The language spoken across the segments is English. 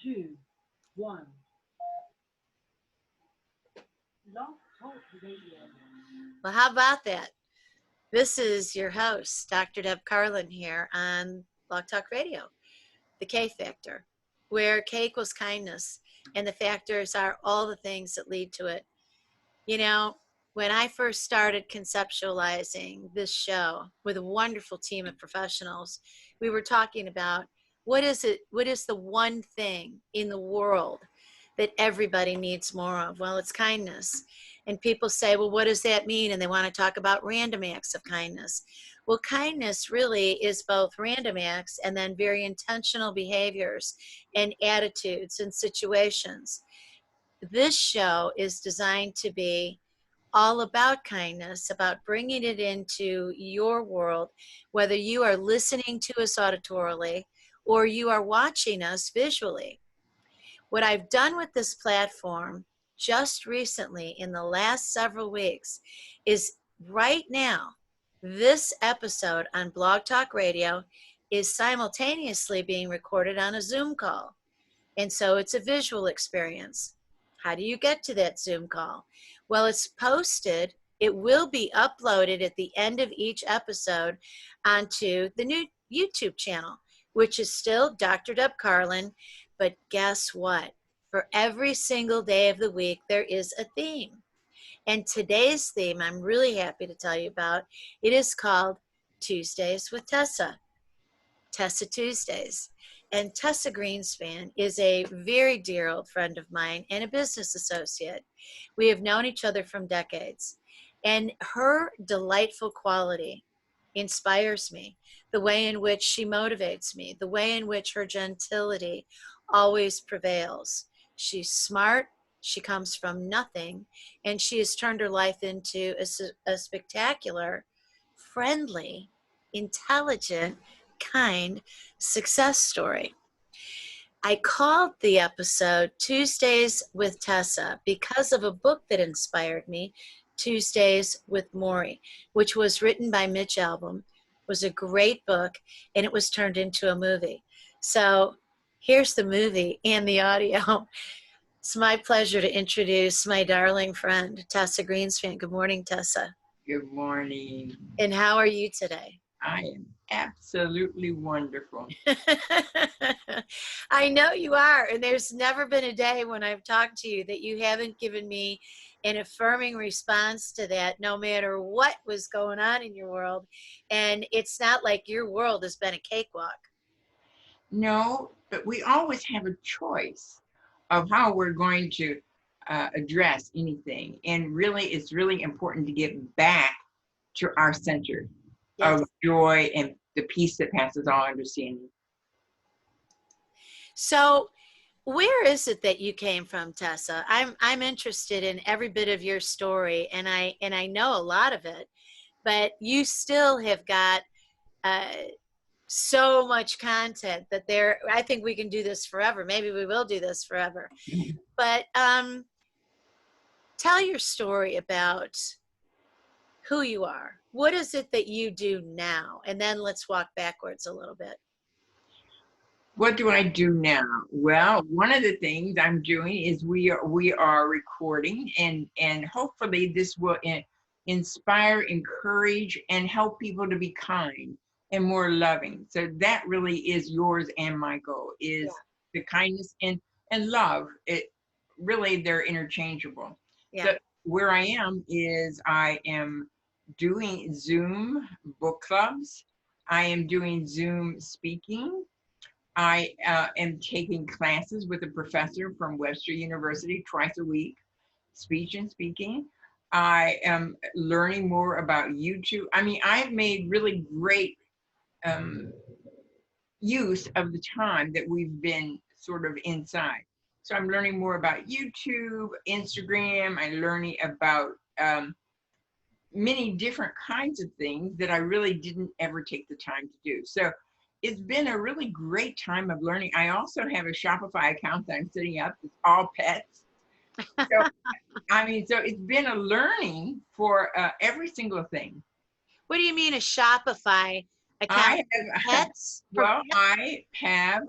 two, one. Love Talk Radio. Well, how about that? This is your host, Dr. Deb Carlin, here on Blog Talk Radio, the K Factor, where K equals kindness, and the factors are all the things that lead to it. You know, when I first started conceptualizing this show with a wonderful team of professionals, we were talking about what is the one thing in the world that everybody needs more of? Well, it's kindness. And people say, well, what does that mean? And they want to talk about random acts of kindness. Well, kindness really is both random acts and then very intentional behaviors and attitudes and situations. This show is designed to be all about kindness, about bringing it into your world, whether you are listening to us auditorily or you are watching us visually. What I've done with this platform just recently in the last several weeks is right now, this episode on Blog Talk Radio is simultaneously being recorded on a Zoom call. And so it's a visual experience. How do you get to that Zoom call? Well, it's posted. It will be uploaded at the end of each episode onto the new YouTube channel, which is still Dr. Deb Carlin. But guess what? For every single day of the week, there is a theme. And today's theme, I'm really happy to tell you about. It is called Tuesdays with Tessa. Tessa Tuesdays. And Tessa Greenspan is a very dear old friend of mine and a business associate. We have known each other from decades. And her delightful quality inspires me. The way in which she motivates me, the way in which her gentility always prevails. She's smart, she comes from nothing, and she has turned her life into a spectacular, friendly, intelligent, kind success story. I called the episode Tuesdays with Tessa because of a book that inspired me, Tuesdays with Maury, which was written by Mitch Albom. It was a great book, and it was turned into a movie. So here's the movie and the audio. It's my pleasure to introduce my darling friend, Tessa Greenspan. Good morning, Tessa. Good morning. And how are you today? I am absolutely wonderful. I know you are. And there's never been a day when I've talked to you that you haven't given me an affirming response to that, no matter what was going on in your world. And it's not like your world has been a cakewalk. No, but we always have a choice of how we're going to address anything. And really, it's really important to get back to our center Yes. of joy and the peace that passes all understanding. So where is it that you came from, Tessa? I'm interested in every bit of your story, and I know a lot of it, but you still have got so much content that I think we can do this forever. Maybe we will do this forever. But tell your story about who you are. What is it that you do now? And then let's walk backwards a little bit. What do I do now? Well, one of the things I'm doing is we are recording, and hopefully this will inspire, encourage, and help people to be kind and more loving. So that really is yours and my goal is the kindness and love. It really, they're interchangeable. Yeah. So where I am is I am doing Zoom book clubs. I am doing Zoom speaking. I am taking classes with a professor from Webster University twice a week, speech and speaking. I am learning more about YouTube. I mean, I've made really great use of the time that we've been sort of inside. So I'm learning more about YouTube, Instagram. I'm learning about many different kinds of things that I really didn't ever take the time to do. So it's been a really great time of learning. I also have a Shopify account that I'm setting up. It's all pets. So, I mean, so it's been a learning for every single thing. What do you mean a Shopify account? I have pets? Well, I have,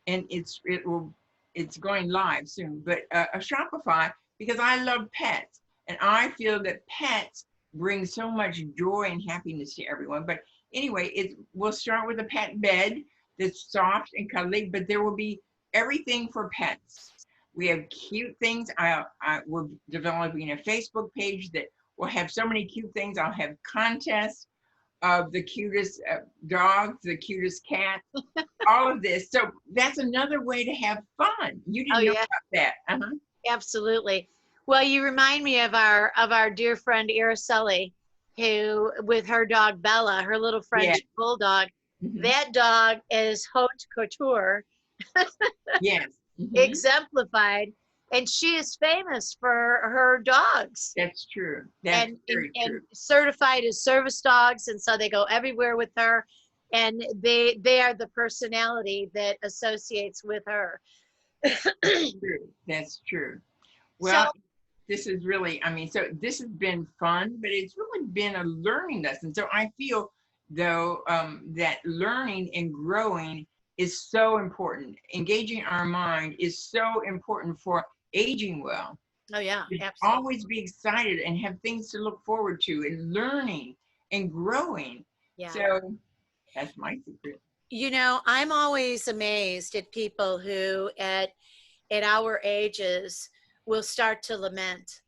and it will it's going live soon, but a Shopify, because I love pets. And I feel that pets bring so much joy and happiness to everyone. But anyway, we'll start with a pet bed that's soft and cuddly, but there will be everything for pets. We have cute things. We're developing a Facebook page that will have so many cute things. I'll have contests of the cutest dogs, the cutest cats, all of this. So that's another way to have fun. You Oh didn't know yeah, about that. Uh-huh. absolutely. Well, you remind me of our dear friend Araceli, who with her dog Bella, her little Yeah. French bulldog. Mhm. That dog is haute couture, Yes. Mhm. exemplified, and she is famous for her dogs. That's true. That's and, and very and true. certified as service dogs, and so they go everywhere with her, and they are the personality that associates with her. True. That's true. So Well, this is really, I mean, so this has been fun, but it's really been a learning lesson. So I feel though that learning and growing is so important. Engaging our mind is so important for aging well. oh yeah, To absolutely. always be excited and have things to look forward to and learning and growing. Yeah. So that's my secret. You know, I'm always amazed at people who at our ages will start to lament.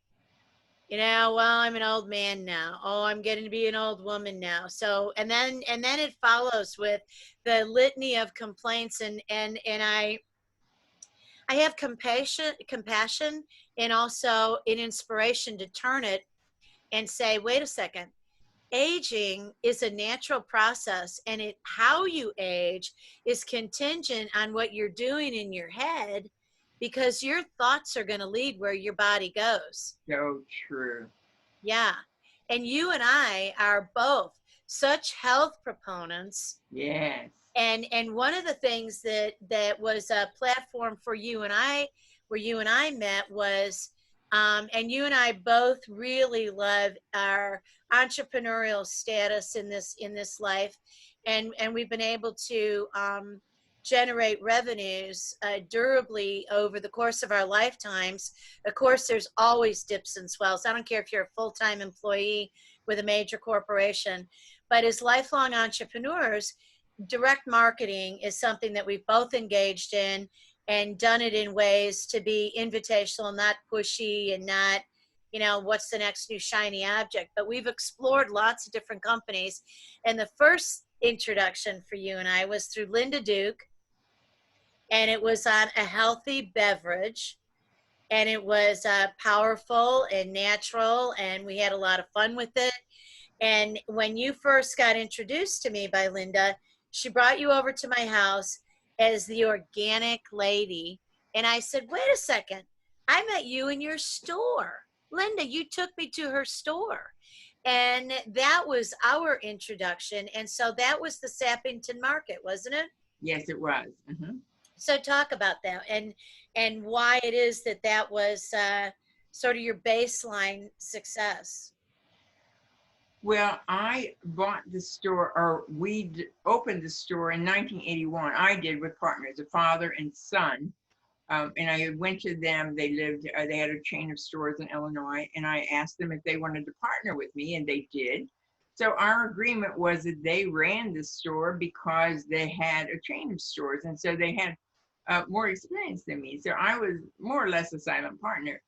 You know, well, I'm an old man now. Oh, I'm getting to be an old woman now. So, and then it follows with the litany of complaints, and I have compassion, and also an inspiration to turn it and say, wait a second, aging is a natural process, and how you age is contingent on what you're doing in your head, because your thoughts are going to lead where your body goes. So true. Yeah. And you and I are both such health proponents. Yes. And one of the things that was a platform for you and I, where you and I met, was and you and I both really love our entrepreneurial status in this life, and we've been able to generate revenues durably over the course of our lifetimes. Of course, there's always dips and swells. I don't care if you're a full-time employee with a major corporation, but as lifelong entrepreneurs, direct marketing is something that we've both engaged in and done it in ways to be invitational, not pushy, and not, what's the next new shiny object. But we've explored lots of different companies. And the first introduction for you and I was through Linda Duke, and it was on a healthy beverage. And it was powerful and natural, and we had a lot of fun with it. And when you first got introduced to me by Linda, she brought you over to my house as the organic lady. And I said, wait a second, I met you in your store. Linda, you took me to her store. And that was our introduction. And so that was the Sappington Market, wasn't it? Yes, it was. Mhm. So talk about that, and why it is that was sort of your baseline success. Well, I bought the store, or opened the store in 1981. I did, with partners, a father and son. And I went to them. They had a chain of stores in Illinois, and I asked them if they wanted to partner with me, and they did. So our agreement was that they ran the store because they had a chain of stores, and so they had more experience than me. So I was more or less a silent partner.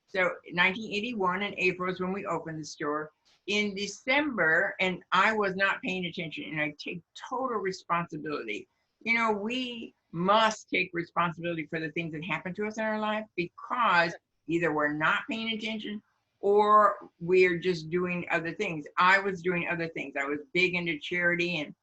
So 1981 in April is when we opened the store. In December, and I was not paying attention, and I take total responsibility. You know, we must take responsibility for the things that happen to us in our life, because either we're not paying attention or we're just doing other things. I was doing other things. I was big into charity, and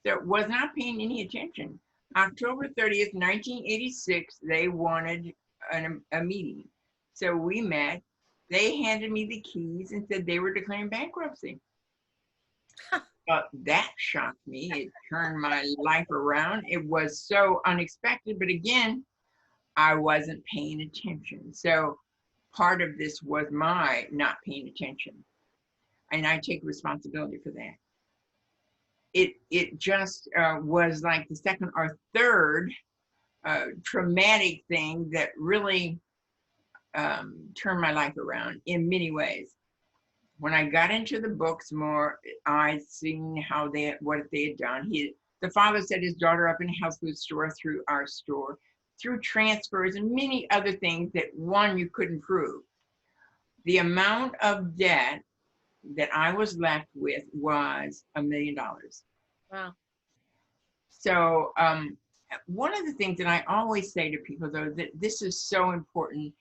so was not paying any attention. October 30th, 1986, they wanted a meeting. So we met. They handed me the keys and said they were declaring bankruptcy. That shocked me. It turned my life around. It was so unexpected, but again, I wasn't paying attention. So part of this was my not paying attention, and I take responsibility for that. It just was like the second or third traumatic thing that really turned my life around in many ways. When I got into the books more, I seen how what they had done. The father set his daughter up in a health food store through our store, through transfers and many other things that one you couldn't prove. The amount of debt that I was left with was $1 million. Wow. So one of the things that I always say to people, though, that this is so important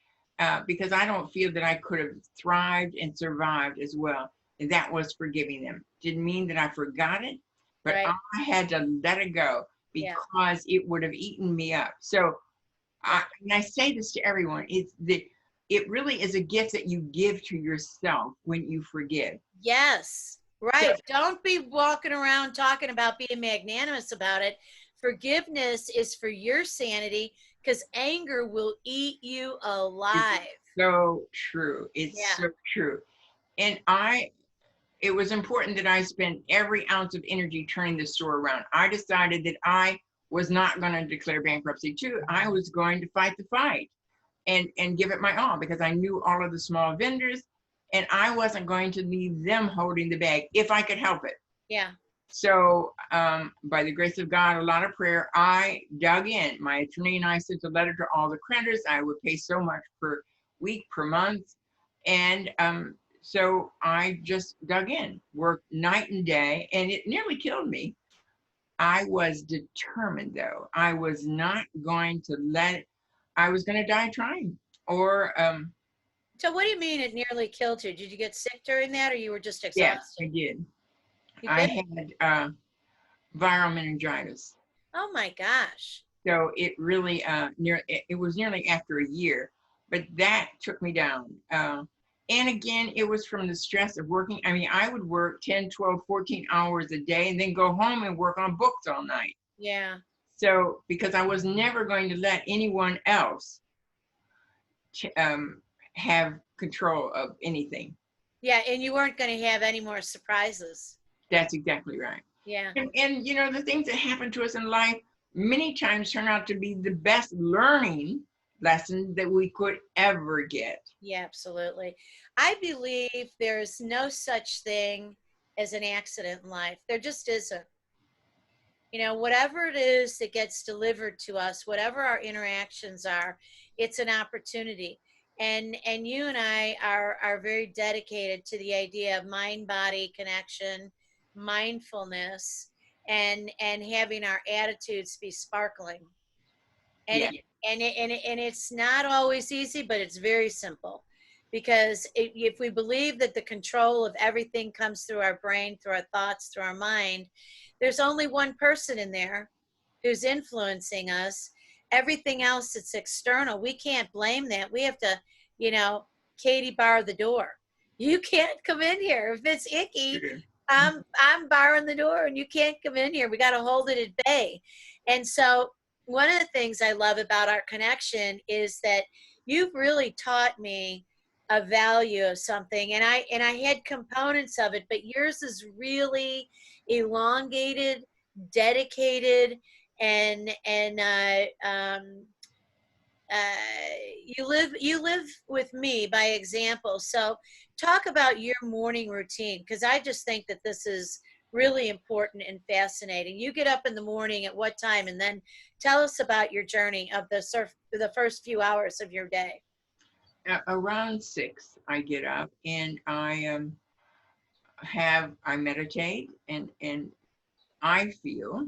because I don't feel that I could have thrived and survived as well. And that was forgiving them. Didn't mean that I forgot it, but Right. I had to let it go because it would have eaten me up. So and I say this to everyone, it's that it really is a gift that you give to yourself when you forgive. Yes. Right. Don't be walking around talking about being magnanimous about it. Forgiveness is for your sanity, because anger will eat you alive. It's so true. It's so true. And it was important that I spent every ounce of energy turning the store around. I decided that I was not going to declare bankruptcy too. I was going to fight the fight and give it my all, because I knew all of the small vendors and I wasn't going to leave them holding the bag if I could help it. Yeah. So by the grace of God, a lot of prayer, I dug in. My attorney and I sent a letter to all the creditors. I would pay so much per week, per month. And so I just dug in, worked night and day, and it nearly killed me. I was determined, though. I was not going to I was going to die trying. Or So what do you mean it nearly killed you? Did you get sick during that, or you were just exhausted? yes, I did. I had viral meningitis. Oh my gosh. So it really, it was nearly after a year, but that took me down. And again, it was from the stress of working. I mean, I would work 10, 12, 14 hours a day and then go home and work on books all night. Yeah. So, because I was never going to let anyone else have control of anything. Yeah, and you weren't going to have any more surprises. That's exactly right. Yeah. And you know, the things that happen to us in life many times turn out to be the best learning lesson that we could ever get. Yeah, absolutely. I believe there's no such thing as an accident in life. There just isn't. You know, whatever it is that gets delivered to us, whatever our interactions are, it's an opportunity. And you and I are very dedicated to the idea of mind-body connection, mindfulness, and having our attitudes be sparkling. And Yeah. and it's not always easy, but it's very simple, because if we believe that the control of everything comes through our brain, through our thoughts, through our mind, there's only one person in there who's influencing us. Everything else that's external, we can't blame that. We have to, you know, Katie, bar the door. You can't come in here. If it's icky, I'm barring the door and you can't come in here. We got to hold it at bay. And so one of the things I love about our connection is that you've really taught me a value of something, and I had components of it, but yours is really elongated, dedicated, and you live with me by example. So talk about your morning routine, because I just think that this is really important and fascinating. You get up in the morning at what time, and then tell us about your journey of the first few hours of your day. Around 6, I get up and I meditate, and I feel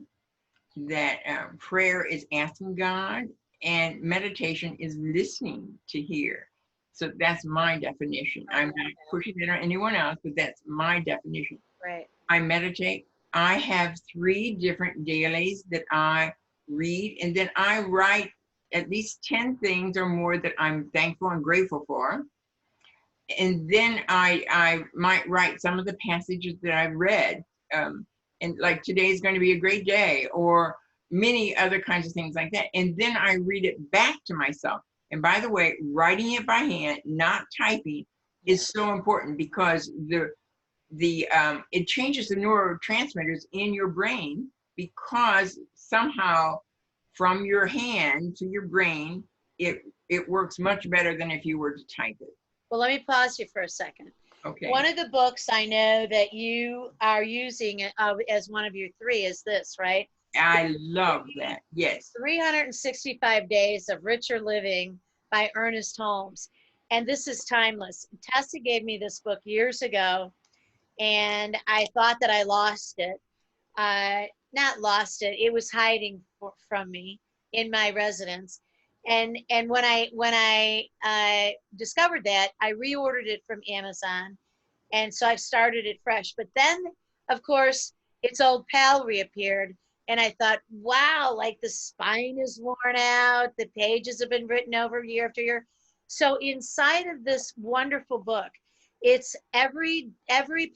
that prayer is asking God and meditation is listening to hear. So that's my definition. I'm not pushing it on anyone else, but that's my definition. Right. I meditate. I have 3 different dailies that I read, and then I write at least 10 things or more that I'm thankful and grateful for. And then I might write some of the passages that I've read. And like, today is going to be a great day, or many other kinds of things like that. And then I read it back to myself. And by the way, writing it by hand, not typing, is so important, because it changes the neurotransmitters in your brain, because somehow from your hand to your brain, it works much better than if you were to type it. Well, let me pause you for a second. Okay. One of the books I know that you are using as one of your 3 is this, right? I love that. Yes. 365 Days of Richer Living by Ernest Holmes. And this is timeless. Tessa gave me this book years ago, and I thought that I lost it. Not lost it. It was hiding from me in my residence. And when I discovered that, I reordered it from Amazon, and so I've started it fresh. But then, of course, its old pal reappeared, and I thought, wow, like the spine is worn out, the pages have been written over year after year. So inside of this wonderful book, it's every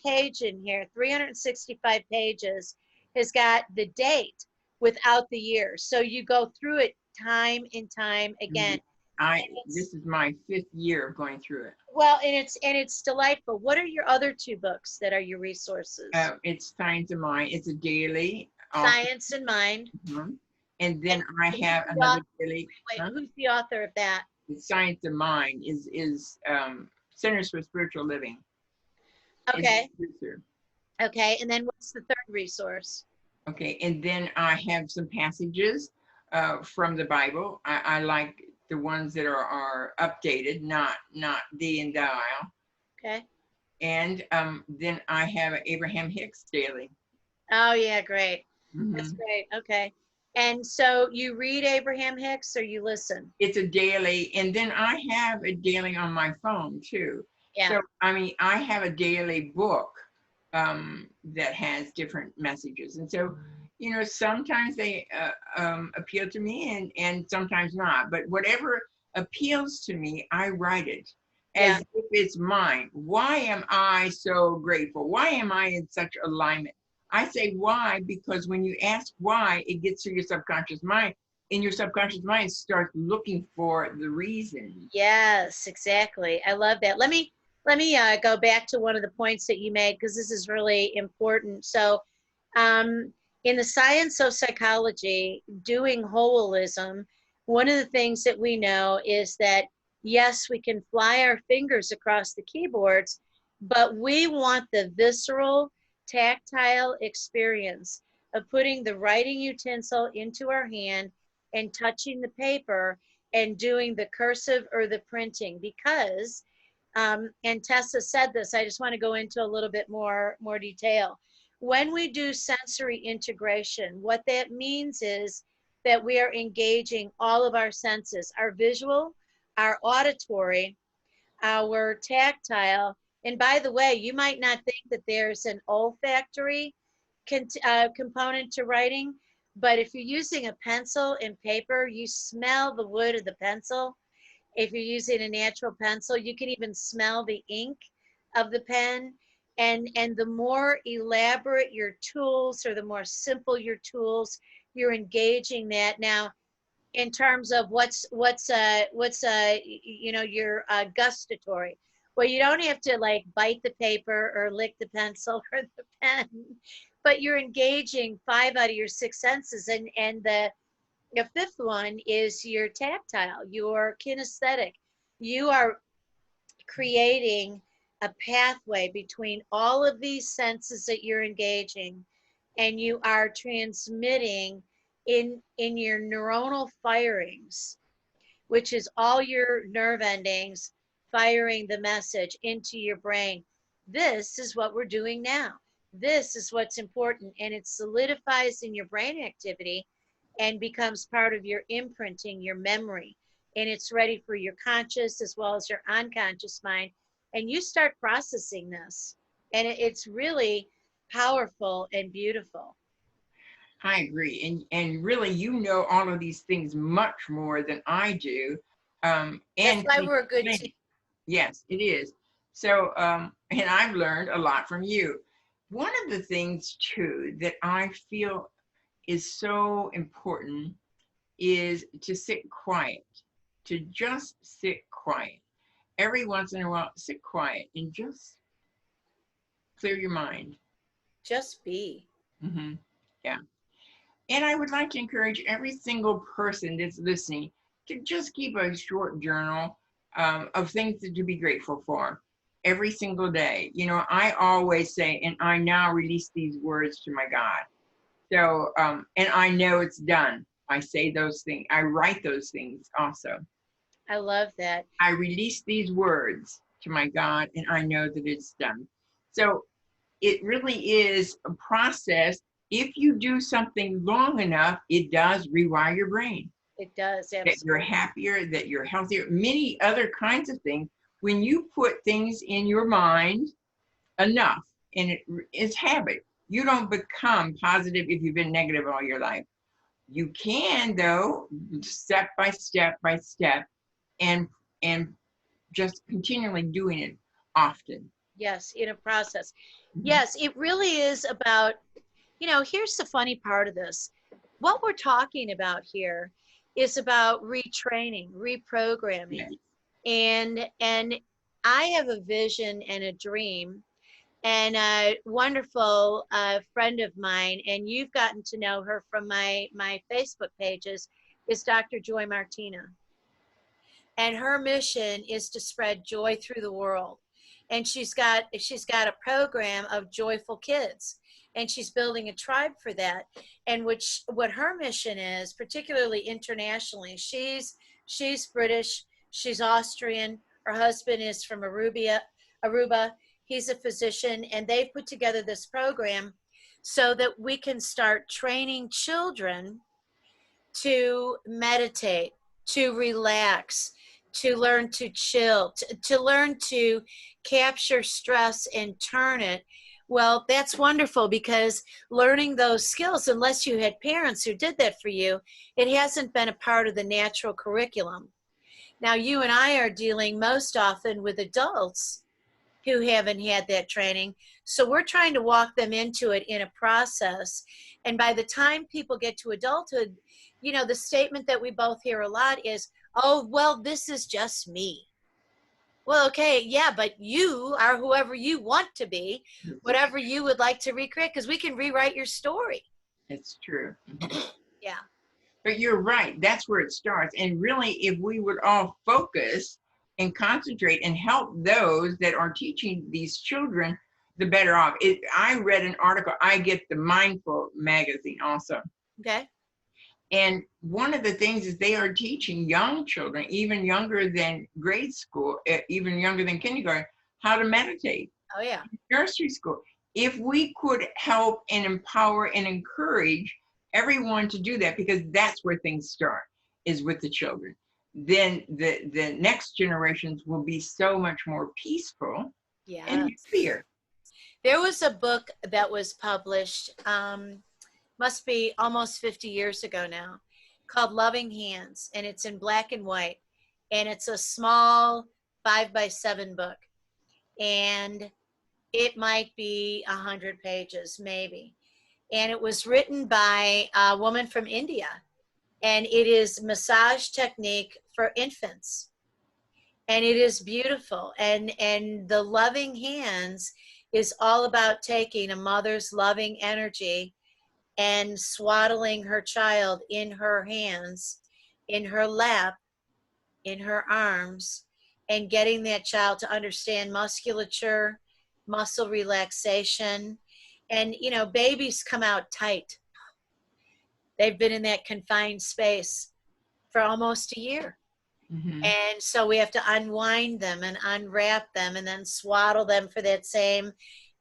page in here, 365 pages, has got the date without the year. So you go through it time and time again. This is my 5th year of going through it. Well, and it's delightful. What are your other 2 books that are your resources? It's Science of Mind. It's a daily. Science and Mind. And then I who's have the another author? daily. Wait, who's the author of that? The Science of Mind is Centers for Spiritual Living. Okay. Okay, and then what's the 3rd resource? Okay, and then I have some passages from the Bible. I like the ones that are updated, not thee and thou. Okay. And then I have Abraham Hicks daily. Oh yeah, great. That's great. Okay. And so you read Abraham Hicks or you listen? It's a daily, and then I have a daily on my phone too. Yeah. So I mean, I have a daily book that has different messages, and so sometimes they appeal to me, and sometimes not. But whatever appeals to me, I write it as if it's mine. Why am I so grateful? Why am I in such alignment? I say why because when you ask why, it gets to your subconscious mind. In your subconscious mind, start looking for the reason. Yes, exactly. I love that. Let me go back to one of the points that you made, because this is really important. So in the science of psychology, doing holism, one of the things that we know is that, yes, we can fly our fingers across the keyboards, but we want the visceral, tactile experience of putting the writing utensil into our hand and touching the paper and doing the cursive or the printing. Because and Tessa said this, I just want to go into a little bit more detail. When we do sensory integration, what that means is that we are engaging all of our senses, our visual, our auditory, our tactile. And by the way, you might not think that there's an olfactory component to writing, but if you're using a pencil and paper, you smell the wood of the pencil. If you're using a natural pencil, you can even smell the ink of the pen. And the more elaborate your tools, or the more simple your tools, you're engaging that. Now, in terms of what's your gustatory. Well, you don't have to like bite the paper or lick the pencil or the pen, but you're engaging 5 out of your 6 senses. And the 5th one is your tactile, your kinesthetic. You are creating a pathway between all of these senses that you're engaging, and you are transmitting in your neuronal firings, which is all your nerve endings firing the message into your brain. This is what we're doing now. This is what's important, and it solidifies in your brain activity and becomes part of your imprinting, your memory, and it's ready for your conscious as well as your unconscious mind, and you start processing this, and it's really powerful and beautiful. I agree. And really, all of these things much more than I do. And that's why we're a good team. Yes, it is. So, and I've learned a lot from you. One of the things, too, that I feel is so important is to sit quiet, to just sit quiet. Every once in a while, sit quiet and just clear your mind. Just be. Yeah. And I would like to encourage every single person that's listening to just keep a short journal of things to be grateful for every single day. You know, I always say, and I now release these words to my God. So, and I know it's done. I say those things. I write those things also. I love that. I release these words to my God, and I know that it's done. So it really is a process. If you do something long enough, it does rewire your brain. It does, That you're absolutely. happier, that you're healthier, many other kinds of things. When you put things in your mind enough, and it's habit, you don't become positive if you've been negative all your life. You can, though, step by step by step, and and just continually doing it often. Yes, in a process. Mhm. Yes, it really is about, here's the funny part of this. What we're talking about here is about retraining, Yes. reprogramming. And I have a vision and a dream, and a wonderful friend of mine, and you've gotten to know her from my Facebook pages, is Dr. Joy Martina. And her mission is to spread joy through the world. And she's got a program of joyful kids, and she's building a tribe for that. And what her mission is, particularly internationally, she's British, she's Austrian, her husband is from Aruba. He's a physician, and they've put together this program so that we can start training children to meditate, to relax, to learn to chill, to learn to capture stress and turn it. Well, that's wonderful, because learning those skills, unless you had parents who did that for you, it hasn't been a part of the natural curriculum. Now, you and I are dealing most often with adults who haven't had that training. So we're trying to walk them into it in a process. And by the time people get to adulthood, the statement that we both hear a lot is, oh, well, this is just me. Well, okay, yeah, but you are whoever you want to be, whatever you would like to recreate, because we can rewrite your story. It's true. Yeah. But you're right. That's where it starts. And really, if we would all focus and concentrate and help those that are teaching these children, the better off. I read an article. I get the Mindful magazine also. Okay. And one of the things is they are teaching young children, even younger than grade school, even younger than kindergarten, how to meditate. Oh, yeah. Nursery school. If we could help and empower and encourage everyone to do that, because that's where things start, is with the children, then the next generations will be so much more peaceful and Yeah. happier. There was a book that was published, must be almost 50 years ago now, called Loving Hands, and it's in black and white, and it's a small 5 by 7 book, and it might be 100 pages maybe, and it was written by a woman from India, and it is massage technique for infants, and it is beautiful. And the Loving Hands is all about taking a mother's loving energy and swaddling her child in her hands, in her lap, in her arms, and getting that child to understand musculature, muscle relaxation. And, babies come out tight. They've been in that confined space for almost a year. Mm-hmm. And so we have to unwind them and unwrap them and then swaddle them for that same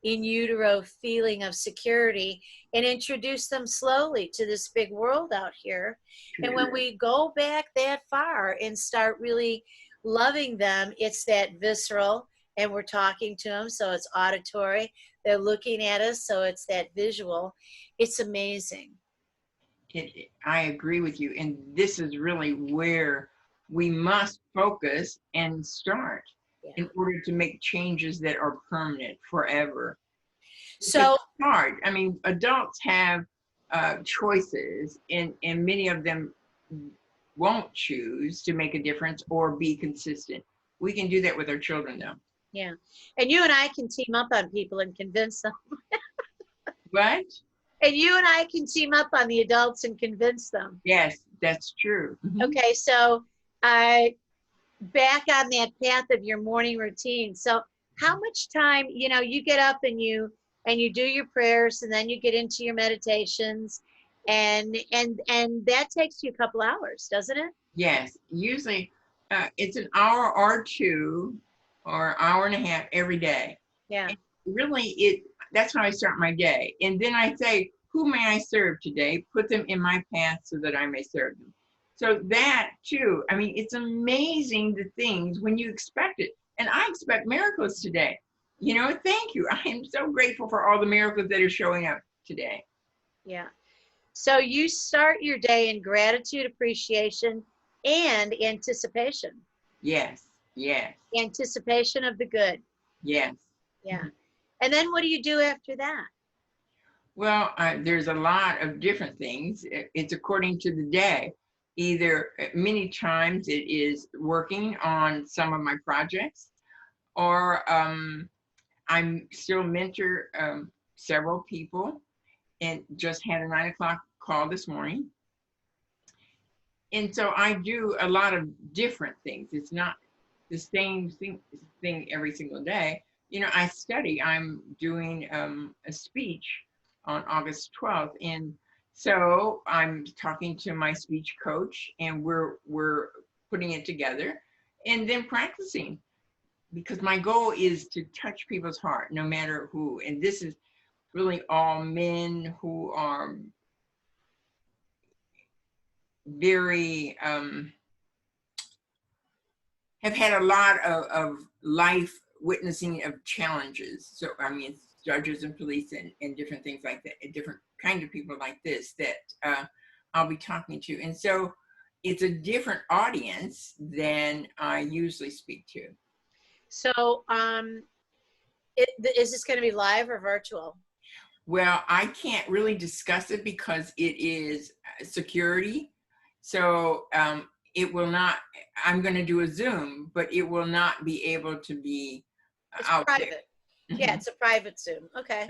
in utero feeling of security, and introduce them slowly to this big world out here. And when we go back that far and start really loving them, it's that visceral, and we're talking to them, so it's auditory. They're looking at us, so it's that visual. It's amazing. I agree with you. And this is really where we must focus and start in order to make changes that are permanent forever. So it's hard. I mean, adults have choices, and many of them won't choose to make a difference or be consistent. We can do that with our children, though. yeah, and you and I can team up on people and convince them. What? And you and I can team up on the adults and convince them. Yes, that's true. Mhm. Okay, so back on that path of your morning routine. So how much time, you get up and you do your prayers, and then you get into your meditations, and that takes you a couple hours, doesn't it? Yes, usually it's an hour or two or hour and a half every day. Yeah. And really, that's how I start my day. And then I say, who may I serve today? Put them in my path so that I may serve them. So that too, I mean, it's amazing the things when you expect it. And I expect miracles today. Thank you. I am so grateful for all the miracles that are showing up today. Yeah. So you start your day in gratitude, appreciation, and anticipation. Yes, yes, Anticipation of the good. yes. Yeah. And then what do you do after that? Well, there's a lot of different things. It's according to the day. Either many times it is working on some of my projects, or I'm still mentor several people, and just had a 9 o'clock call this morning. And so I do a lot of different things. It's not the same thing every single day. I study. I'm doing a speech on August 12th. And so I'm talking to my speech coach, and we're putting it together and then practicing, because my goal is to touch people's heart, no matter who. And this is really all men who are very, have had a lot of life witnessing of challenges. So, I mean, judges and police and different things like that, and different kind of people like this that I'll be talking to. And so it's a different audience than I usually speak to. So is this going to be live or virtual? Well, I can't really discuss it because it is security. So it will not, I'm going to do a Zoom, but it will not be able to be It's out private. there. Yeah, it's a private Zoom. Okay.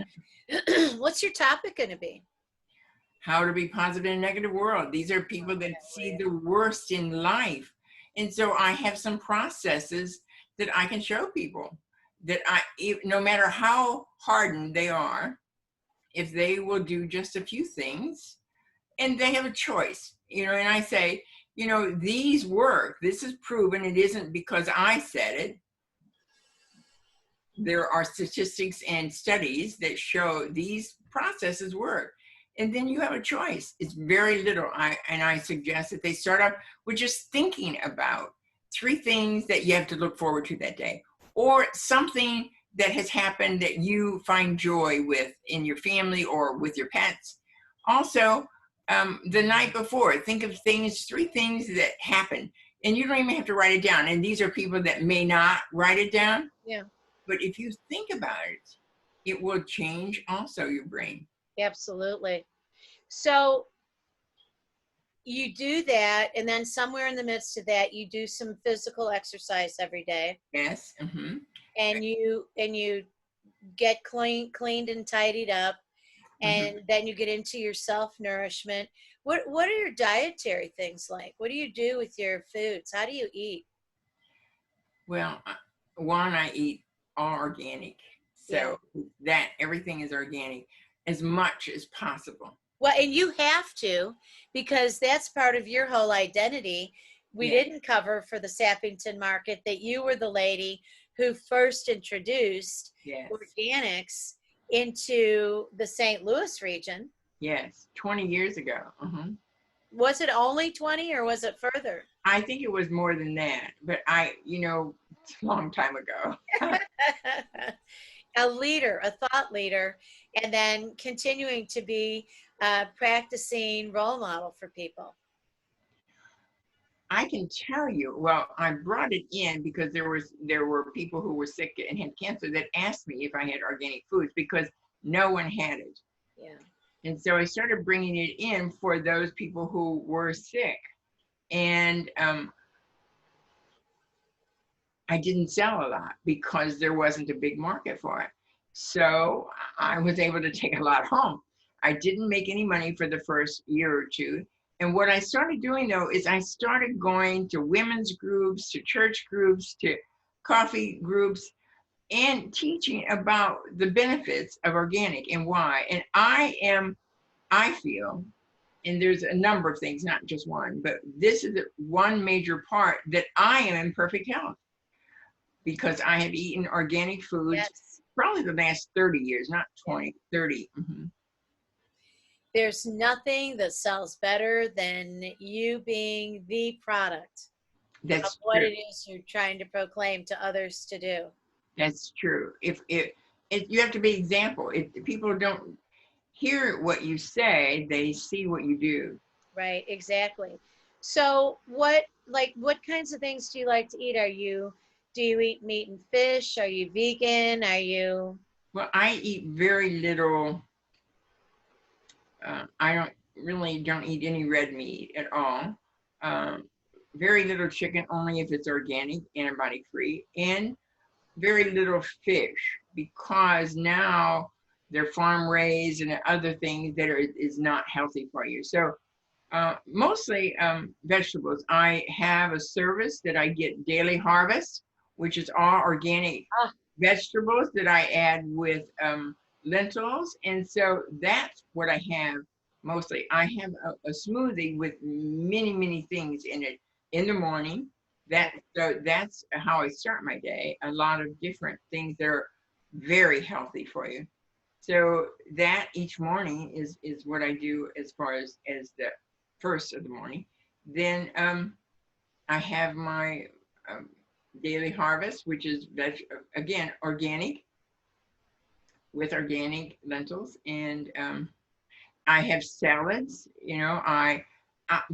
What's your topic going to be? How to be positive in a negative world. These are people that see the worst in life. And so I have some processes that I can show people that no matter how hardened they are, if they will do just a few things, and they have a choice, and I say, these work, this is proven, it isn't because I said it. There are statistics and studies that show these processes work. And then you have a choice. It's very little. I suggest that they start off with just thinking about 3 things that you have to look forward to that day, or something that has happened that you find joy with in your family or with your pets. Also, the night before, think of 3 things that happened, and you don't even have to write it down. And these are people that may not write it down. Yeah. But if you think about it, it will change also your brain. Absolutely. So you do that, and then somewhere in the midst of that, you do some physical exercise every day. Yes. Mm-hmm. And you get cleaned and tidied up, and then you get into your self-nourishment. What are your dietary things like? What do you do with your foods? How do you eat? Well, one, I eat all organic. So that everything is organic as much as possible. Well, and you have to, because that's part of your whole identity. We didn't cover for the Sappington market that you were the lady who first introduced organics into the St. Louis region. Yes, 20 years ago. Was it only 20 or was it further? I think it was more than that, but it's a long time ago. A leader, a thought leader, and then continuing to be a practicing role model for people. I can tell you, well, I brought it in because there were people who were sick and had cancer that asked me if I had organic foods, because no one had it. Yeah. And so I started bringing it in for those people who were sick. And I didn't sell a lot because there wasn't a big market for it. So I was able to take a lot home. I didn't make any money for the first year or two. And what I started doing though is I started going to women's groups, to church groups, to coffee groups, and teaching about the benefits of organic and why. And I feel, and there's a number of things, not just one, but this is the one major part that I am in perfect health because I have eaten organic foods Yes. probably the last 30 years, not 20, 30. Mhm. There's nothing that sells better than you being the product of That's what true. it is you're trying to proclaim to others to do. That's true. If you have to be example. If people don't hear what you say, they see what you do. Right, exactly. So what kinds of things do you like to eat? Do you eat meat and fish? Are you vegan? Are you Well, I eat very little. I don't eat any red meat at all. Um, very little chicken, only if it's organic, antibiotic free, and very little fish because now they're farm raised and other things that is not healthy for you. So mostly vegetables. I have a service that I get daily harvest, which is all organic ah, vegetables that I add with lentils. And so that's what I have mostly. I have a smoothie with many, many things in it in the morning. So that's how I start my day. A lot of different things that are very healthy for you. So that each morning is what I do as far as the first of the morning. Then I have my um, daily harvest, which is again organic with organic lentils, and I have salads.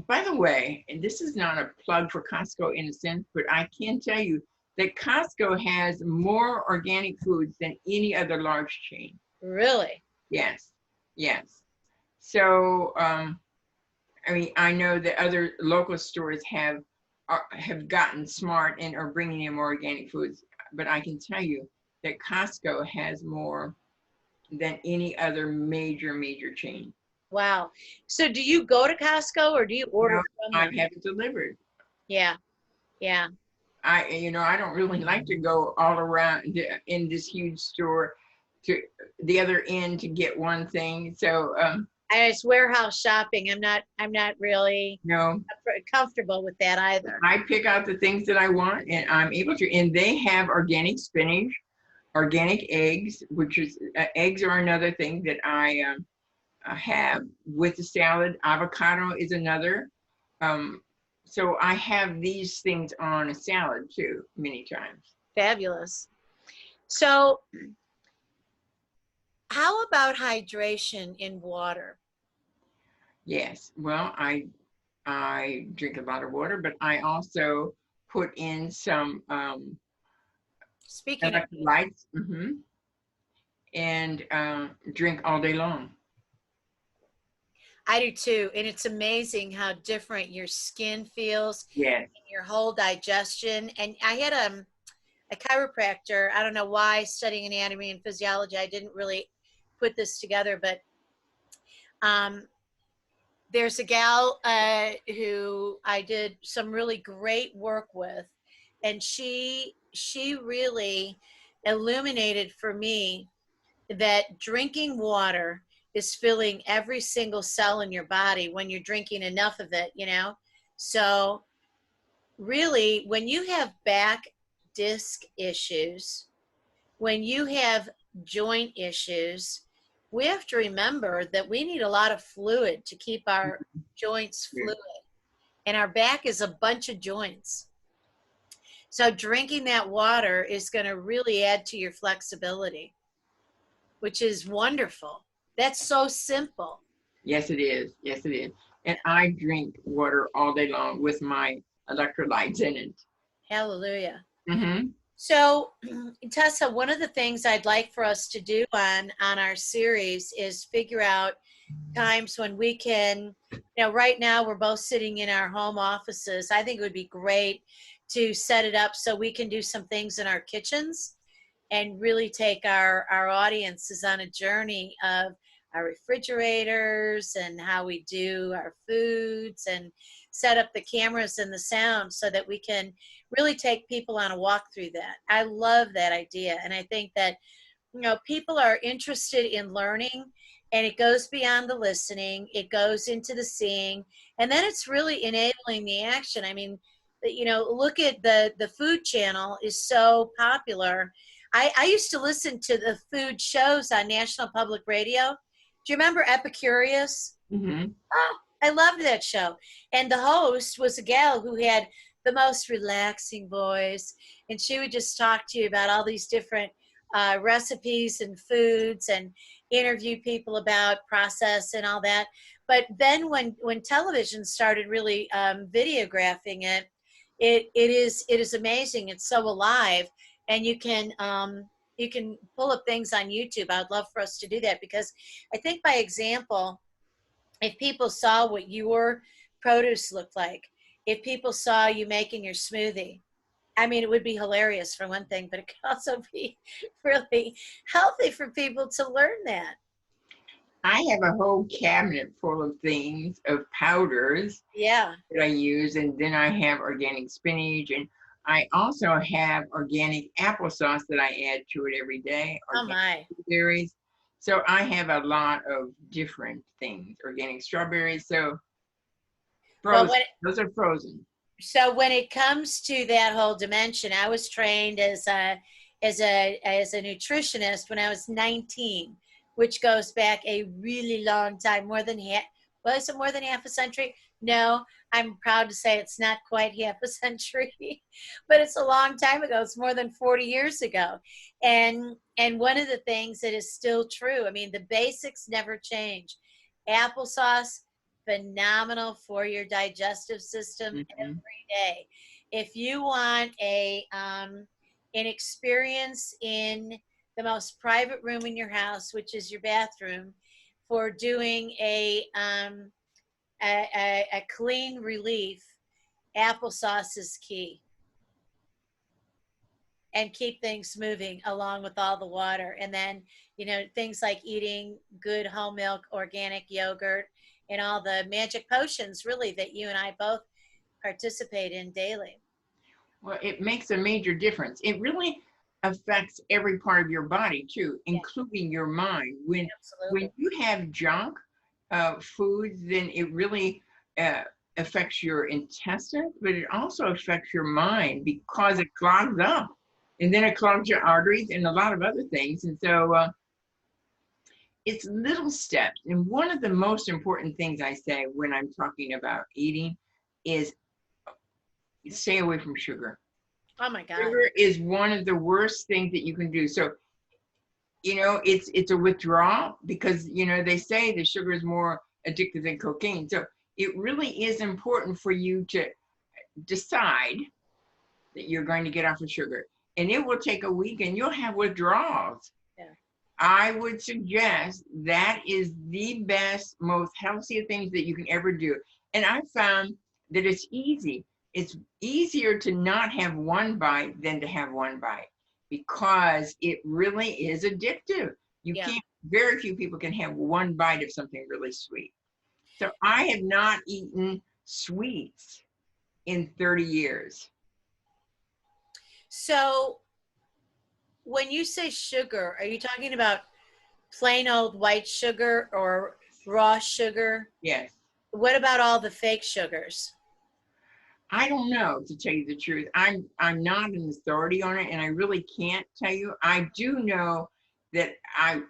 By the way, and this is not a plug for Costco in a sense, but I can tell you that Costco has more organic foods than any other large chain. really? Yes, yes. So, I mean, I know that other local stores have gotten smart and are bringing in more organic foods, but I can tell you that Costco has more than any other major chain. Wow. So do you go to Costco or do you You order know, from I them? have it delivered. Yeah. Yeah. I don't really like to go all around in this huge store to the other end to get one thing. So, It's warehouse shopping. I'm not really you know, comfortable with that either. I pick out the things that I want and I'm able to, and they have organic spinach, organic eggs, which is eggs are another thing that I have with the salad. Avocado is another. Um, so I have these things on a salad too, many times. Fabulous. So how about hydration in water? Yes. Well, I drink a lot of water, but I also put in some Speaking of, electrolytes, and drink all day long. I do too. And it's amazing how different your skin feels, Yes. your whole digestion. And I had a chiropractor. I don't know why, studying anatomy and physiology, I didn't really put this together, but um, there's a gal who I did some really great work with, and she really illuminated for me that drinking water is filling every single cell in your body when you're drinking enough of it, you know? So really, when you have back disc issues, when you have joint issues, we have to remember that we need a lot of fluid to keep our joints fluid. And our back is a bunch of joints. So drinking that water is going to really add to your flexibility, which is wonderful. That's so simple. Yes, it is. Yes, it is. And I drink water all day long with my electrolytes in it. Hallelujah. Mm-hmm. So, Tessa, one of the things I'd like for us to do on our series is figure out times when we can, right now we're both sitting in our home offices. I think it would be great to set it up so we can do some things in our kitchens and really take our audiences on a journey of our refrigerators and how we do our foods and set up the cameras and the sound so that we can really take people on a walk through that. I love that idea. And I think that, you know, people are interested in learning, and it goes beyond the listening, it goes into the seeing, and then it's really enabling the action. I mean, you know, look at the food channel is so popular. I used to listen to the food shows on National Public Radio. Do you remember Epicurious? Mm-hmm. Oh, I loved that show. And the host was a gal who had the most relaxing voice. And she would just talk to you about all these different recipes and foods and interview people about process and all that. But then when television started really videographing it, it is amazing. It's so alive. And you can pull up things on YouTube. I'd love for us to do that, because I think by example, if people saw what your produce looked like, if people saw you making your smoothie, I mean, it would be hilarious for one thing, but it could also be really healthy for people to learn that. I have a whole cabinet full of things, of powders Yeah. that I use, and then I have organic spinach, and I also have organic applesauce that I add to it every day, Oh organic my. blueberries. So I have a lot of different things, organic strawberries. So Well, frozen, those are frozen. so when it comes to that whole dimension, I was trained as a nutritionist when I was 19, which goes back a really long time, more than half. Was it more than half a century? No, I'm proud to say it's not quite half a century, but it's a long time ago. It's more than 40 years ago. And one of the things that is still true, I mean, the basics never change. Applesauce, phenomenal for your digestive system Mhm. every day. If you want an experience in the most private room in your house, which is your bathroom, for doing a clean relief, applesauce is key. And keep things moving along with all the water. And then, you know, things like eating good whole milk, organic yogurt, and all the magic potions, really, that you and I both participate in daily. Well, it makes a major difference. It really affects every part of your body too, Yeah, including your mind. When absolutely. you have junk foods, then it really uh, affects your intestines, but it also affects your mind because it clogs up, and then it clogs your arteries and a lot of other things. And so it's little steps. And one of the most important things I say when I'm talking about eating is stay away from sugar. Oh my God. Sugar is one of the worst things that you can do. So, you know, it's a withdrawal because, you know, they say the sugar is more addictive than cocaine. So it really is important for you to decide that you're going to get off of sugar. And it will take a week and you'll have withdrawals. Yeah. I would suggest that is the best, most healthy things that you can ever do. And I found that it's easy. It's easier to not have one bite than to have one bite because it really is addictive. You Yeah. can't, very few people can have one bite of something really sweet. So I have not eaten sweets in 30 years. So when you say sugar, are you talking about plain old white sugar or raw sugar? Yes. What about all the fake sugars? I don't know, to tell you the truth. I'm not an authority on it, and I really can't tell you. I do know that I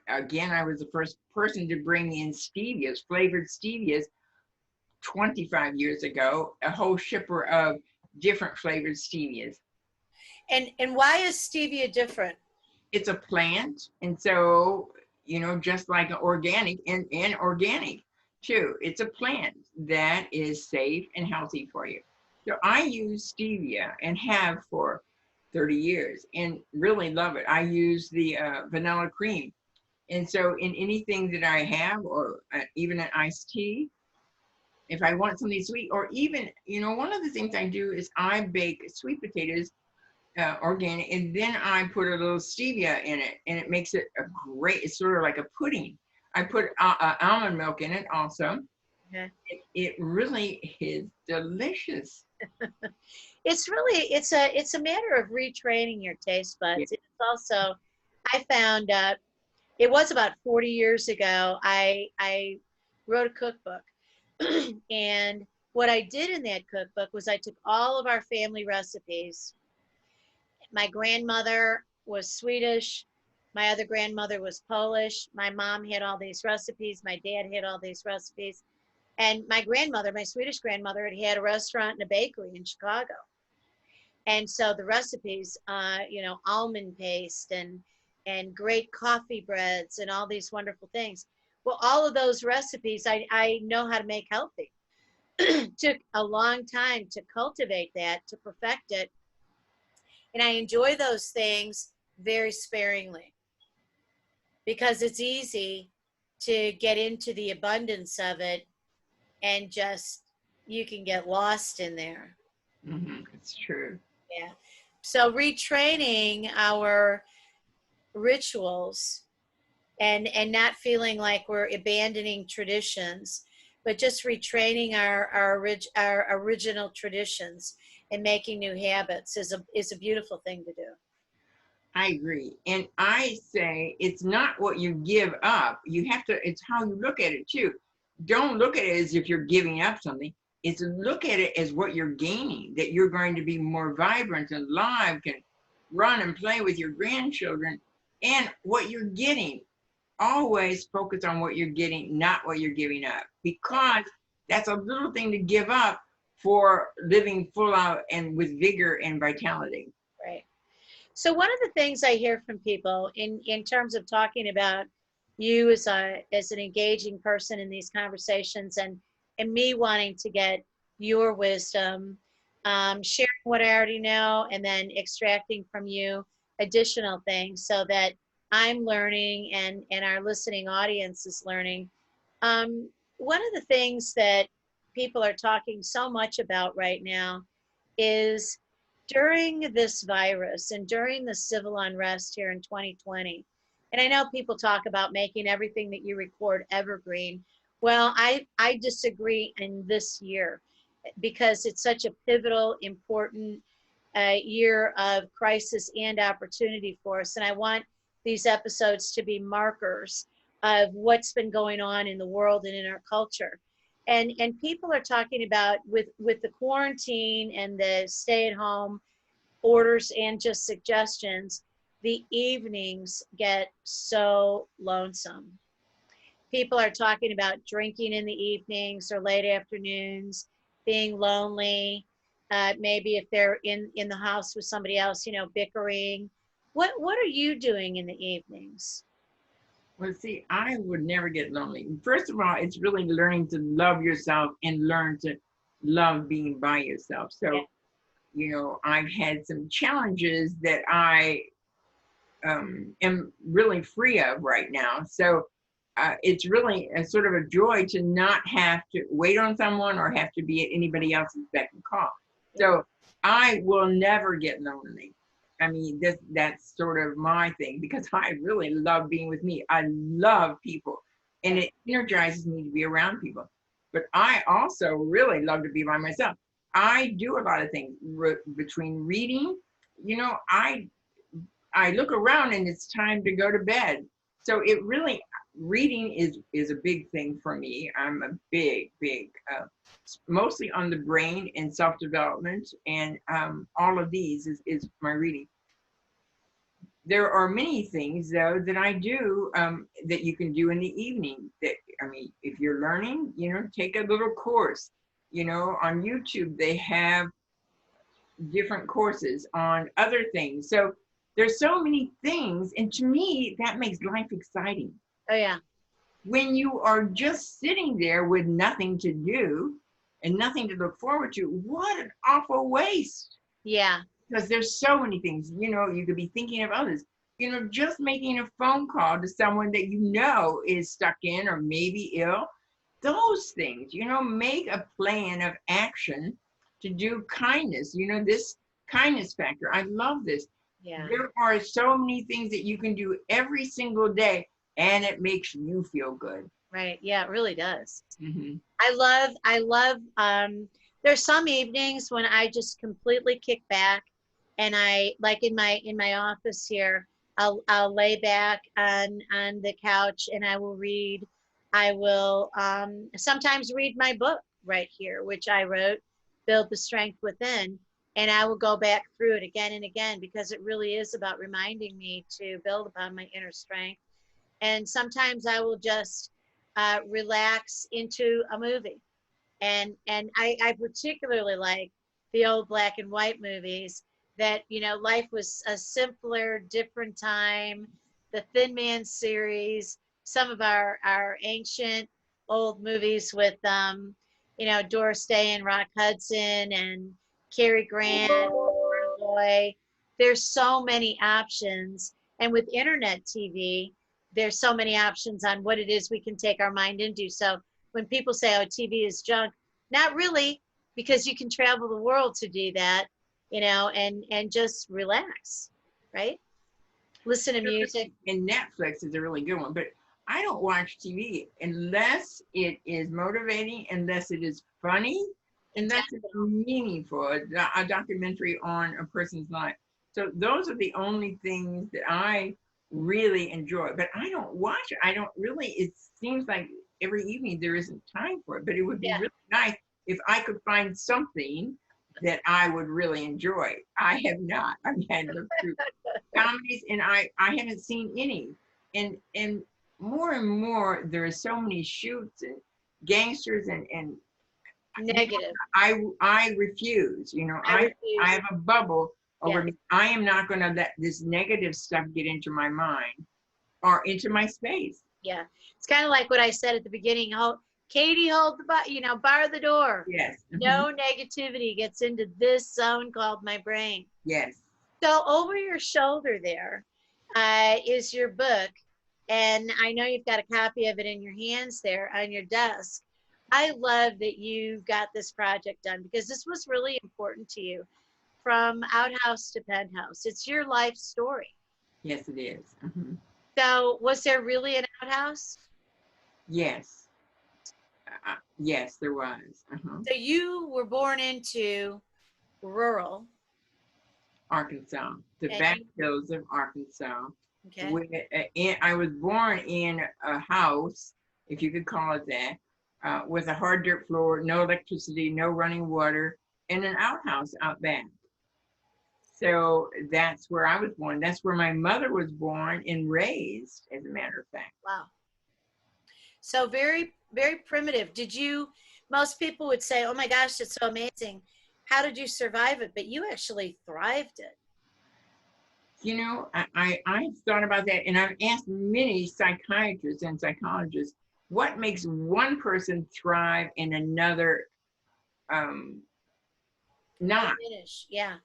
was the first person to bring in stevias, flavored stevias, 25 years ago, a whole shipper of different flavored stevias. And why is stevia different? It's a plant, and so, you know, just like organic and organic too, it's a plant that is safe and healthy for you. So I use stevia and have for 30 years and really love it. I use the vanilla cream, and so in anything that I have, or even an iced tea, if I want something sweet, or even, you know, one of the things I do is I bake sweet potatoes organic, and then I put a little stevia in it, and it makes it a great, it's sort of like a pudding. I put almond milk in it also. Okay. It really is delicious. It's a matter of retraining your taste Yeah. buds. It's also, I found it was about 40 years ago. I wrote a cookbook, and what I did in that cookbook was I took all of our family recipes. My grandmother was Swedish. My other grandmother was Polish. My mom had all these recipes. My dad had all these recipes. And my grandmother, my Swedish grandmother, had a restaurant and a bakery in Chicago. And so the recipes, almond paste and great coffee breads and all these wonderful things. Well, all of those recipes I know how to make healthy. Took a long time to cultivate that, to perfect it. And I enjoy those things very sparingly because it's easy to get into the abundance of it and just you can get lost in there. It's true. Yeah. So retraining our rituals and not feeling like we're abandoning traditions, but just retraining our original traditions and making new habits is a beautiful thing to do. I agree. And I say it's not what you give up. It's how you look at it too. Don't look at it as if you're giving up something. It's look at it as what you're gaining, that you're going to be more vibrant and live, can run and play with your grandchildren, and what you're getting. Always focus on what you're getting, not what you're giving up, because that's a little thing to give up for living full out and with vigor and vitality. Right. So one of the things I hear from people in terms of talking about you as an engaging person in these conversations and me wanting to get your wisdom, sharing what I already know, and then extracting from you additional things so that I'm learning and our listening audience is learning. One of the things that people are talking so much about right now is during this virus and during the civil unrest here in 2020, and I know people talk about making everything that you record evergreen. Well, I disagree in this year because it's such a pivotal, important year of crisis and opportunity for us. And I want these episodes to be markers of what's been going on in the world and in our culture. And people are talking about with the quarantine and the stay at home orders and just suggestions, the evenings get so lonesome. People are talking about drinking in the evenings or late afternoons, being lonely, maybe if they're in the house with somebody else, bickering. What are you doing in the evenings? Well, see, I would never get lonely. First of all, it's really learning to love yourself and learn to love being by yourself. So, Yeah. I've had some challenges that I am really free of right now. So it's really a sort of a joy to not have to wait on someone or have to be at anybody else's beck and call. So I will never get lonely. I mean, that's sort of my thing because I really love being with me. I love people and it energizes me to be around people. But I also really love to be by myself. I do a lot of things between reading, I look around and it's time to go to bed. So it really, reading is a big thing for me. I'm a big, mostly on the brain and self-development, and all of these is my reading. There are many things though that I do that you can do in the evening. If you're learning, take a little course. On YouTube they have different courses on other things. So there's so many things, and to me, that makes life exciting. Oh yeah. When you are just sitting there with nothing to do and nothing to look forward to, what an awful waste. Yeah. Because there's so many things, you could be thinking of others. Just making a phone call to someone that is stuck in or maybe ill. Those things, make a plan of action to do kindness. This kindness factor. I love this. Yeah. There are so many things that you can do every single day and it makes you feel good. Right. Yeah, it really does. Hmm. I love, there's some evenings when I just completely kick back and I, like in my office here, I'll lay back on the couch and I will read. I will, sometimes read my book right here, which I wrote, Build the Strength Within. And I will go back through it again and again because it really is about reminding me to build upon my inner strength. And sometimes I will just relax into a movie. And I particularly like the old black and white movies that, you know, life was a simpler, different time. The Thin Man series, some of our ancient old movies with, you know, Doris Day and Rock Hudson and Cary Grant, Boy. There's so many options. And with internet TV, there's so many options on what it is we can take our mind into. So when people say, oh, TV is junk, not really, because you can travel the world to do that, you know, and just relax, right? Listen to music. And Netflix is a really good one, but I don't watch TV unless it is motivating, unless it is funny, unless it's meaningful, a documentary on a person's life. So those are the only things that I really enjoy. But I don't watch it. I don't really, it seems like every evening there isn't time for it, but it would be Yeah. really nice if I could find something that I would really enjoy. I have not. I've had looked through comedies and I haven't seen any. And more and more there are so many shoots and gangsters and Negative. I refuse, you know, I I refuse. have a bubble over Yeah. me. I am not gonna let this negative stuff get into my mind or into my space. Yeah. It's kind of like what I said at the beginning. Oh, Katie, hold the you know, bar the door. Yes. No negativity gets into this zone called my brain. Yes. So over your shoulder there is your book. And I know you've got a copy of it in your hands there on your desk. I love that you got this project done because this was really important to you, from outhouse to penthouse. It's your life story. Yes, it is. So was there really an outhouse? Yes. Yes, there was. So you were born into rural. Arkansas, the And back hills of Arkansas. okay. I was born in a house, if you could call it that, with a hard dirt floor, no electricity, no running water, and an outhouse out back. So that's where I was born. That's where my mother was born and raised, as a matter of fact. Wow. So very, very primitive. Did you, most people would say, oh my gosh, it's so amazing. How did you survive it? But you actually thrived it. You know, I've thought about that, and I've asked many psychiatrists and psychologists, what makes one person thrive and another not? Finish. Yeah.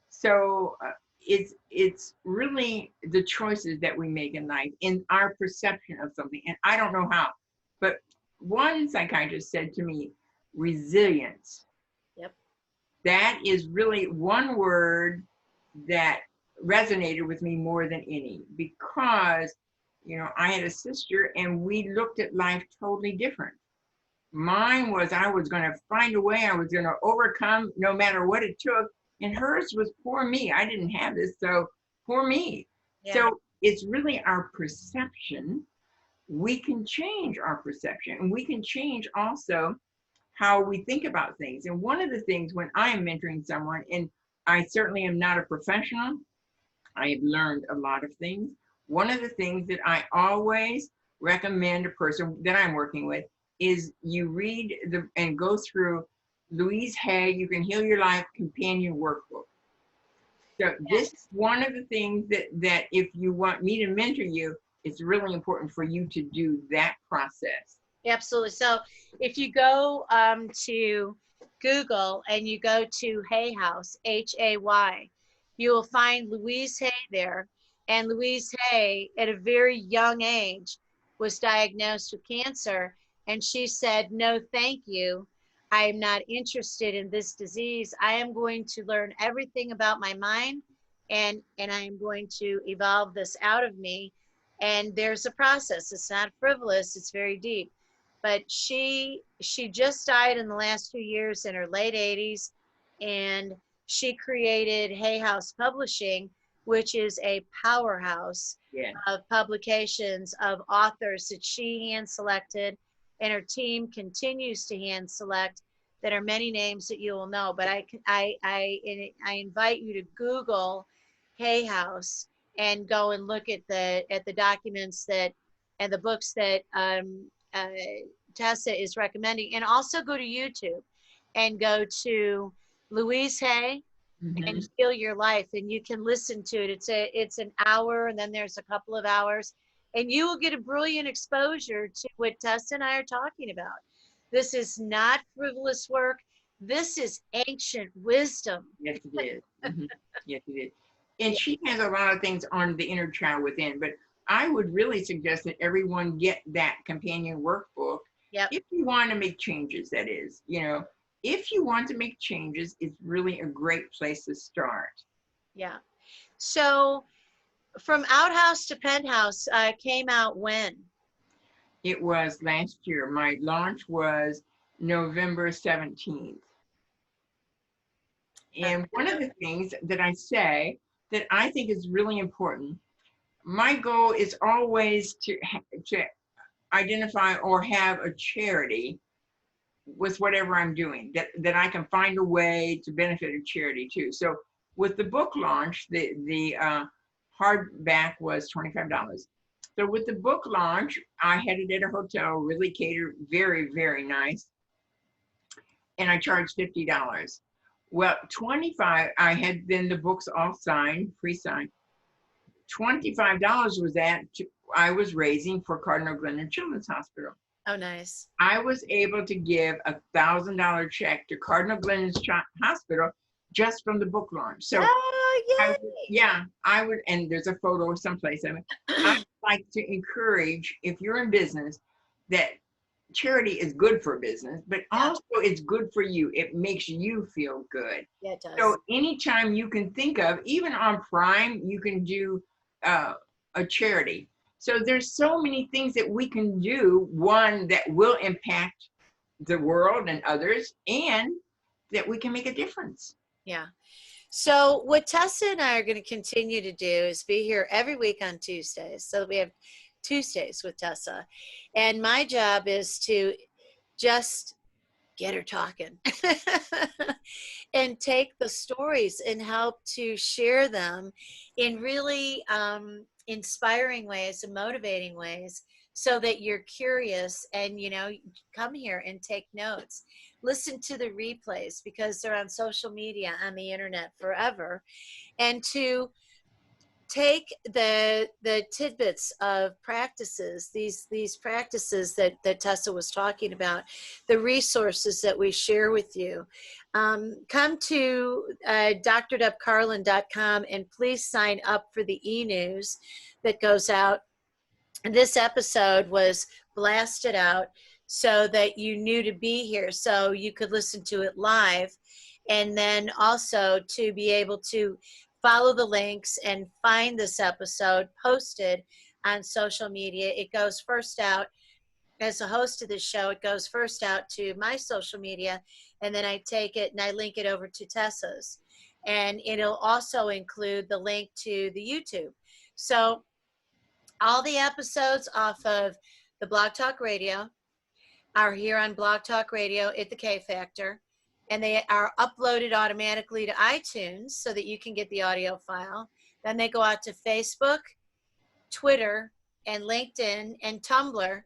So it's really the choices that we make in life and our perception of something. And I don't know how, but one psychiatrist said to me, resilience. Yep. That is really one word that resonated with me more than any, because, you know, I had a sister and we looked at life totally different. Mine was, I was going to find a way, I was going to overcome no matter what it took. And hers was, poor me, I didn't have this, so poor me. Yeah. So it's really our perception. We can change our perception, and we can change also how we think about things. And one of the things when I am mentoring someone, and I certainly am not a professional, I have learned a lot of things. One of the things that I always recommend a person that I'm working with is you read and go through Louise Hay, You Can Heal Your Life Companion Workbook. So this is one of the things that if you want me to mentor you, it's really important for you to do that process. Absolutely. So if you go to Google and you go to Hay House, Hay, you will find Louise Hay there. And Louise Hay, at a very young age, was diagnosed with cancer. And she said, no, thank you. I am not interested in this disease. I am going to learn everything about my mind, and I am going to evolve this out of me. And there's a process. It's not frivolous, it's very deep. But she just died in the last 2 years in her late 80s, and she created Hay House Publishing, which is a powerhouse Yeah. of publications of authors that she hand selected, and her team continues to hand select. That are many names that you will know, but I invite you to Google Hay House and go and look at the documents that and the books that Tessa is recommending, and also go to YouTube and go to Louise Hay and Mhm. Heal Your Life, and you can listen to it. It's an hour, and then there's a couple of hours, and you will get a brilliant exposure to what Tessa and I are talking about. This is not frivolous work. This is ancient wisdom. Yes, it is. Yes, it is. And Yeah. she has a lot of things on the inner child within, but I would really suggest that everyone get that companion workbook Yep. if you want to make changes, that is. If you want to make changes, it's really a great place to start. Yeah. So from outhouse to penthouse came out when? It was last year. My launch was November 17th. And one of the things that I say that I think is really important, my goal is always to identify or have a charity with whatever I'm doing, that I can find a way to benefit a charity too. So with the book launch, the hardback was $25. So with the book launch, I had it at a hotel, really catered, very, very nice. And I charged $50. Well, 25, I had then the books all signed, pre-signed. $25 was that I was raising for Cardinal Glennon Children's Hospital. Oh, nice. I was able to give $1,000 check to Cardinal Glennon's Hospital just from the book launch. So Oh, I would, and there's a photo someplace of it. I would like to encourage, if you're in business, that charity is good for business, but also it's good for you. It makes you feel good. Yeah, it does. So anytime you can think of, even on Prime, you can do a charity. So there's so many things that we can do, one that will impact the world and others, and that we can make a difference. Yeah. So what Tessa and I are going to continue to do is be here every week on Tuesdays. So we have Tuesdays with Tessa. And my job is to just get her talking and take the stories and help to share them in really inspiring ways and motivating ways, so that you're curious and come here and take notes, listen to the replays, because they're on social media, on the internet forever, and to take the tidbits of practices, these practices that Tessa was talking about, the resources that we share with you. Come to drdebcarlin.com and please sign up for the e-news that goes out. And this episode was blasted out so that you knew to be here, so you could listen to it live, and then also to be able to follow the links and find this episode posted on social media. It goes first out, as a host of this show, it goes first out to my social media, and then I take it and I link it over to Tessa's. And it'll also include the link to the YouTube. So all the episodes off of the Blog Talk Radio are here on Blog Talk Radio at the K Factor, and they are uploaded automatically to iTunes so that you can get the audio file. Then they go out to Facebook, Twitter, and LinkedIn, and Tumblr,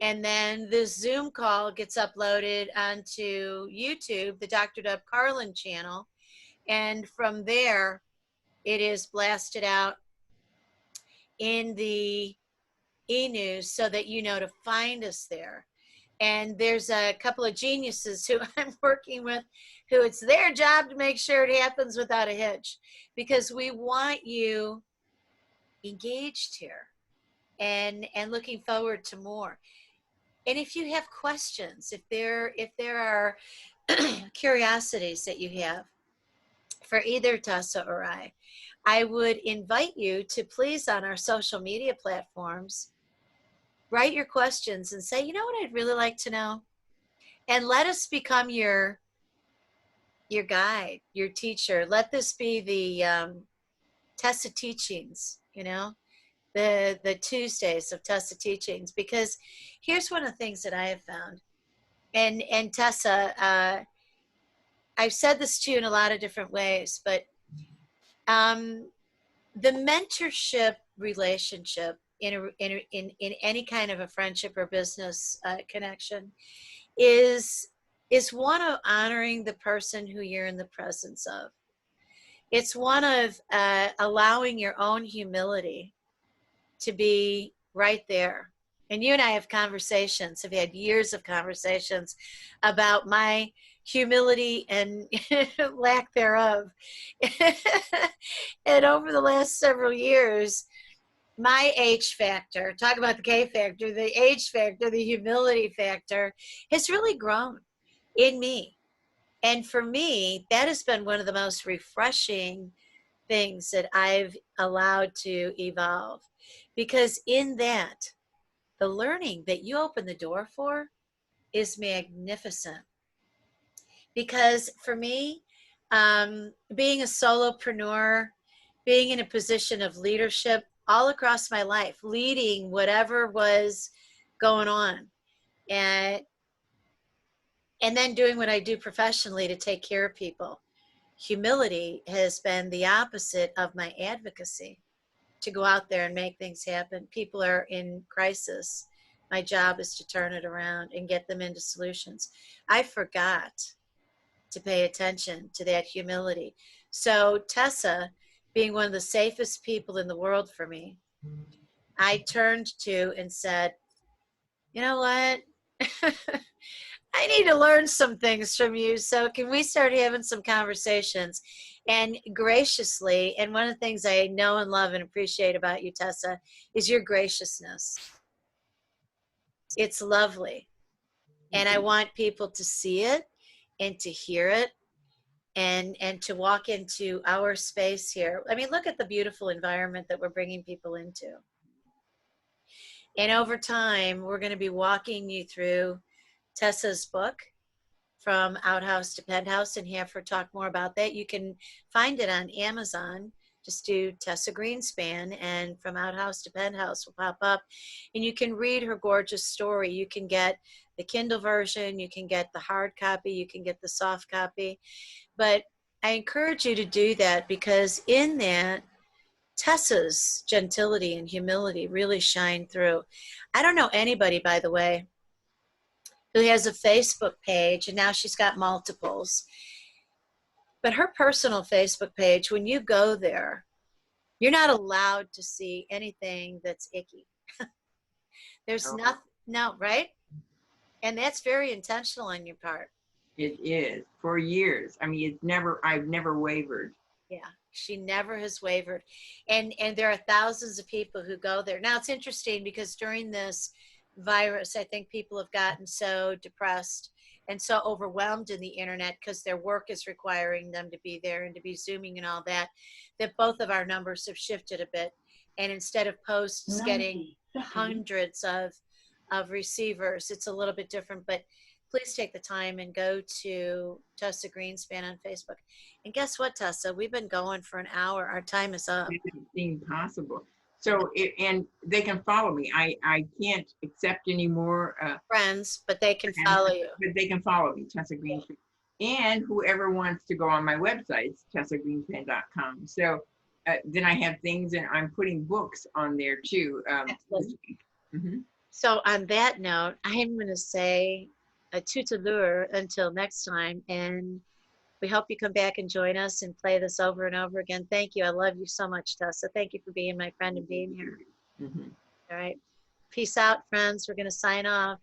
and then this Zoom call gets uploaded onto YouTube, the Dr. Deb Carlin channel, and from there it is blasted out in the e-news so that you know to find us there. And there's a couple of geniuses who I'm working with, who it's their job to make sure it happens without a hitch, because we want you engaged here and looking forward to more. And if you have questions, if there are curiosities that you have, for either Tessa or I would invite you to please on our social media platforms, write your questions and say, you know what I'd really like to know? And let us become your guide, your teacher. Let this be the Tessa teachings, you know, the Tuesdays of Tessa teachings, because here's one of the things that I have found. And Tessa, I've said this to you in a lot of different ways, but the mentorship relationship in any kind of a friendship or business connection is one of honoring the person who you're in the presence of. It's one of allowing your own humility to be right there. And you and I have conversations, have had years of conversations about my humility and lack thereof. And over the last several years, my H factor, talk about the K factor, the H factor, the humility factor has really grown in me. And for me, that has been one of the most refreshing things that I've allowed to evolve. Because in that, the learning that you open the door for is magnificent. Because for me, being a solopreneur, being in a position of leadership all across my life, leading whatever was going on, and then doing what I do professionally to take care of people. Humility has been the opposite of my advocacy, to go out there and make things happen. People are in crisis. My job is to turn it around and get them into solutions. I forgot to pay attention to that humility. So Tessa, being one of the safest people in the world for me, I turned to and said, you know what? I need to learn some things from you. So can we start having some conversations? And graciously, and one of the things I know and love and appreciate about you, Tessa, is your graciousness. It's lovely. And I want people to see it and to hear it and to walk into our space here. I mean, look at the beautiful environment that we're bringing people into. And over time, we're going to be walking you through Tessa's book, From Outhouse to Penthouse, and have her talk more about that. You can find it on Amazon. Just do Tessa Greenspan and From Outhouse to Penthouse will pop up. And you can read her gorgeous story. You can get the Kindle version, you can get the hard copy, you can get the soft copy. But I encourage you to do that, because in that, Tessa's gentility and humility really shine through. I don't know anybody, by the way, who has a Facebook page, and now she's got multiples. But her personal Facebook page, when you go there, you're not allowed to see anything that's icky. There's nothing, no, right? And that's very intentional on your part. It is, for years. I mean, I've never wavered. Yeah, she never has wavered. And there are thousands of people who go there. Now, it's interesting because during this virus, I think people have gotten so depressed and so overwhelmed in the internet because their work is requiring them to be there and to be Zooming and all that, that both of our numbers have shifted a bit. And instead of posts getting hundreds of receivers, it's a little bit different. But please take the time and go to Tessa Greenspan on Facebook. And guess what, Tessa? We've been going for an hour. Our time is up. It doesn't seem possible. So, and they can follow me. I can't accept any more friends, but they can follow you. But they can follow me, Tessa Greenspan. And whoever wants to go on my website, tessagreenspan.com. So then I have things, and I'm putting books on there too. So on that note, I'm going to say a tutelure until next time, and we hope you come back and join us and play this over and over again. Thank you. I love you so much, Tessa. Thank you for being my friend and being here. All right. Peace out, friends. We're going to sign off.